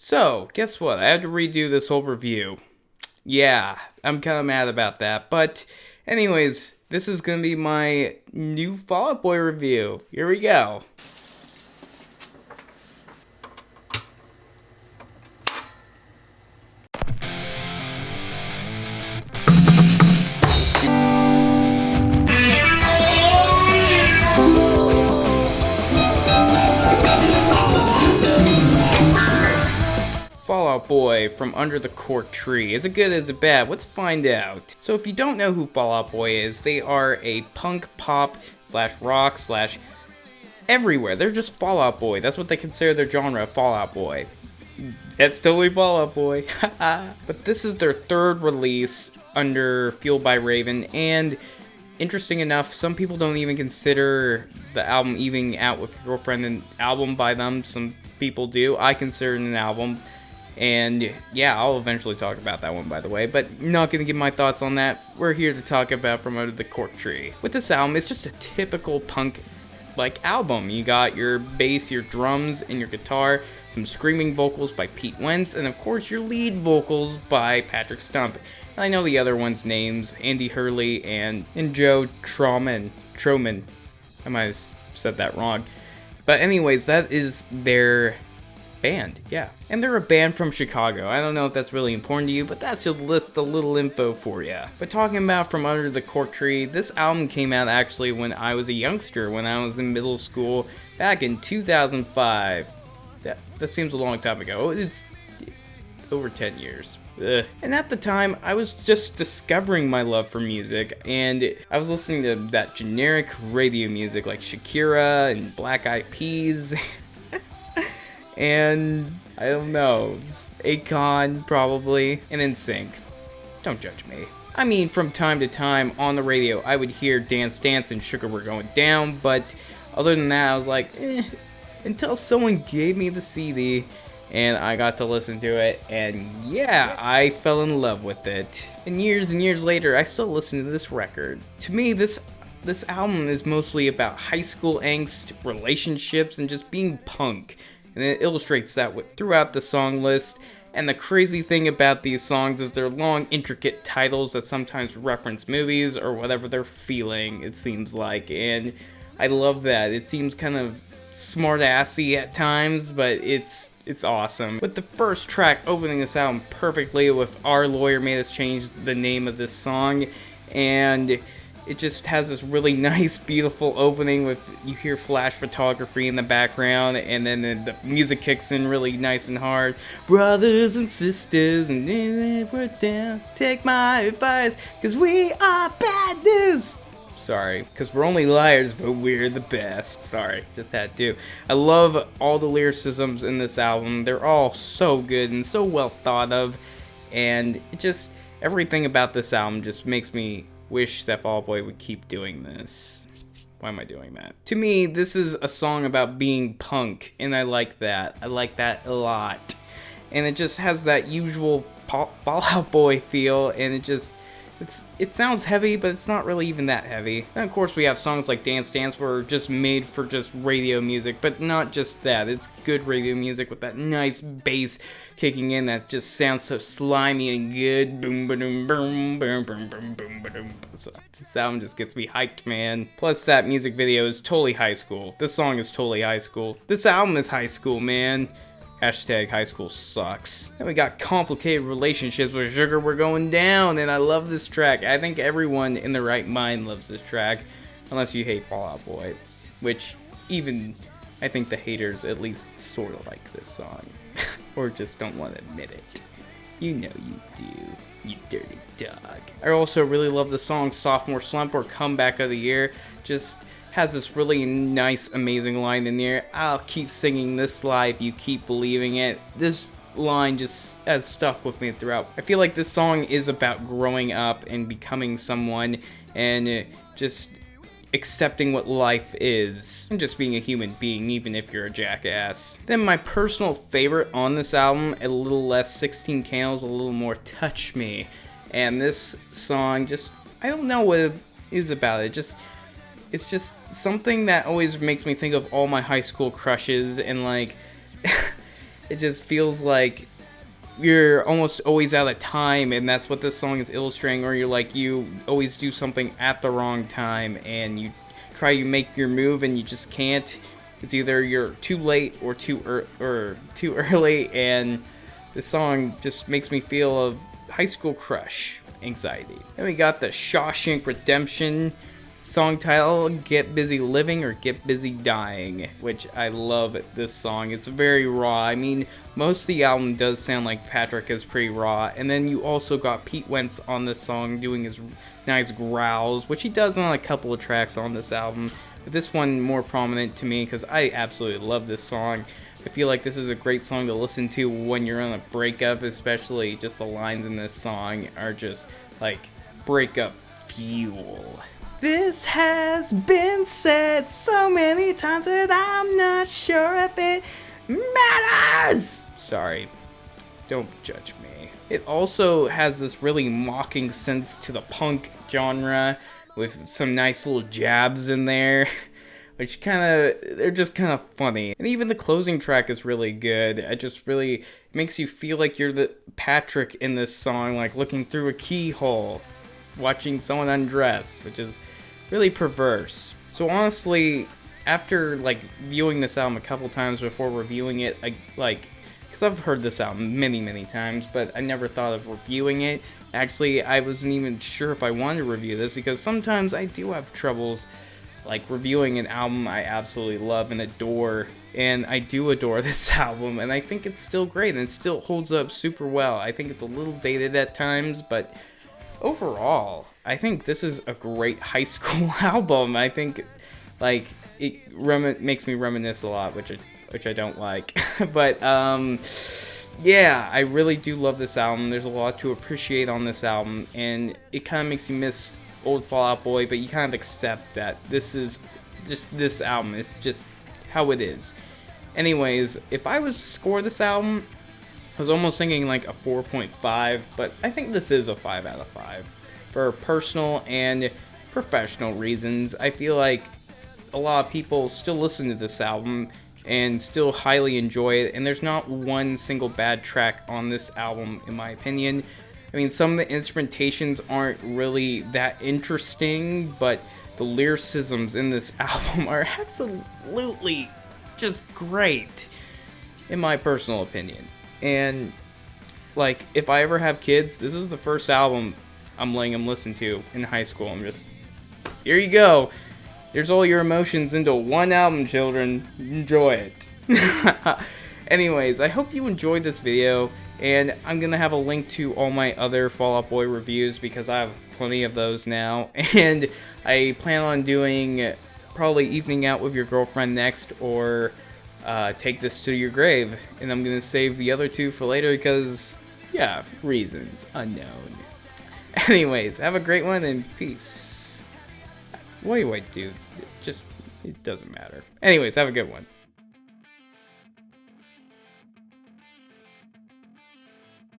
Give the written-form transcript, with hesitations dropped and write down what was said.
So, guess what? I had to redo this whole review. Yeah, I'm kind of mad about that. But, anyways, this is going to be my new Fall Out Boy review. Here we go. Fall Out Boy from Under the Cork Tree. Is it good? Is it bad? Let's find out. So if you don't know who Fall Out Boy is, they are a punk pop slash rock slash everywhere. They're just Fall Out Boy. That's what they consider their genre, Fall Out Boy. That's totally Fall Out Boy. But this is their third release under Fueled by Raven, and interesting enough, some people don't even consider the album Evening Out with Your Girlfriend an album by them. Some people do. I consider it an album. And yeah, I'll eventually talk about that one, by the way, but not gonna give my thoughts on that. We're here to talk about From Under the Cork Tree. With this album, it's just a typical punk like album. You got your bass, your drums, and your guitar, some screaming vocals by Pete Wentz, and of course your lead vocals by Patrick Stump. I know the other ones' names, Andy Hurley and Joe Troman. I might have said that wrong. But anyways, that is their band, yeah. And they're a band from Chicago. I don't know if that's really important to you, but that's just a little info for you. But talking about From Under the Cork Tree, this album came out actually when I was a youngster, when I was in middle school, back in 2005. That seems a long time ago. It's over 10 years. Ugh. And at the time, I was just discovering my love for music, and I was listening to that generic radio music like Shakira and Black Eyed Peas. And I don't know, Akon probably, and NSYNC. Don't judge me. I mean, from time to time on the radio, I would hear Dance Dance and Sugar We're Going Down, but other than that, I was like, until someone gave me the CD and I got to listen to it, and yeah, I fell in love with it. And years later, I still listen to this record. To me, this album is mostly about high school angst, relationships, and just being punk. And it illustrates that throughout the song list. And the crazy thing about these songs is they're long, intricate titles that sometimes reference movies or whatever they're feeling, it seems like. And I love that. It seems kind of smart-assy at times, but it's awesome. With the first track opening this album perfectly with Our Lawyer Made Us Change the name of this song, and it just has this really nice, beautiful opening with, you hear flash photography in the background, and then the music kicks in really nice and hard. Brothers and sisters, and then we're down, take my advice, cause we are bad news. Sorry, because we're only liars, but we're the best. Sorry, just had to. I love all the lyricisms in this album. They're all so good and so well thought of, and it just, everything about this album just makes me wish that Fall Out Boy would keep doing this. Why am I doing that? To me, this is a song about being punk, and I like that. I like that a lot. And it just has that usual Fall Out Boy feel, and it sounds heavy, but it's not really even that heavy. And of course we have songs like Dance Dance where just made for just radio music, but not just that. It's good radio music with that nice bass kicking in that just sounds so slimy and good. Boom ba boom boom boom boom boom boom boom. So, this album just gets me hyped, man. Plus that music video is totally high school. This song is totally high school. This album is high school, man. Hashtag high school sucks. Then we got Complicated Relationships with Sugar We're Going Down, and I love this track. I think everyone in their right mind loves this track, unless you hate Fall Out Boy, which even I think the haters at least sort of like this song, or just don't want to admit it. You know you do, you dirty dog. I also really love the song Sophomore Slump or Comeback of the Year. Just has this really nice, amazing line in there. I'll keep singing this life, you keep believing it. This line just has stuck with me throughout. I feel like this song is about growing up and becoming someone and just accepting what life is and just being a human being, even if you're a jackass. Then my personal favorite on this album, a little less 16 Candles, a little more Touch Me. And this song just, I don't know what it is about it. It's just something that always makes me think of all my high school crushes, and like It just feels like you're almost always out of time, and that's what this song is illustrating. Or you always do something at the wrong time, and you try to make your move, and you just can't. It's either you're too late or too early, and this song just makes me feel of high school crush anxiety. Then we got the Shawshank Redemption song title, Get Busy Living or Get Busy Dying, which I love this song. It's very raw. I mean, most of the album does sound like Patrick is pretty raw, and then you also got Pete Wentz on this song doing his nice growls, which he does on a couple of tracks on this album, but this one more prominent to me because I absolutely love this song. I feel like this is a great song to listen to when you're on a breakup, especially just the lines in this song are just like breakup fuel. This has been said so many times that I'm not sure if it matters. Sorry, don't judge me. It also has this really mocking sense to the punk genre with some nice little jabs in there, which they're just kind of funny. And even the closing track is really good. It just really makes you feel like you're the Patrick in this song, like looking through a keyhole, watching someone undress, which is really perverse. So honestly, after viewing this album a couple times before reviewing it, because I've heard this album many times, but I never thought of reviewing it. Actually, I wasn't even sure if I wanted to review this because sometimes I do have troubles reviewing an album I absolutely love and adore, and I do adore this album, and I think it's still great, and it still holds up super well. I think it's a little dated at times, but overall, I think this is a great high school album. I think, it makes me reminisce a lot, which I don't like, but, yeah, I really do love this album. There's a lot to appreciate on this album, and it kind of makes you miss old Fall Out Boy, but you kind of accept that this album is just how it is. Anyways, if I was to score this album, I was almost thinking a 4.5, but I think this is a 5 out of 5. For personal and professional reasons, I feel like a lot of people still listen to this album and still highly enjoy it, and there's not one single bad track on this album, in my opinion. I mean, some of the instrumentations aren't really that interesting, but the lyricisms in this album are absolutely just great, in my personal opinion. And, if I ever have kids, this is the first album I'm letting them listen to in high school. I'm just, here you go. There's all your emotions into one album, children. Enjoy it. Anyways, I hope you enjoyed this video. And I'm going to have a link to all my other Fall Out Boy reviews because I have plenty of those now. And I plan on doing probably Evening Out with Your Girlfriend next, or Take This to Your Grave. And I'm going to save the other two for later because, yeah, reasons unknown. Anyways, have a great one and peace. What do I do? It doesn't matter. Anyways, have a good one.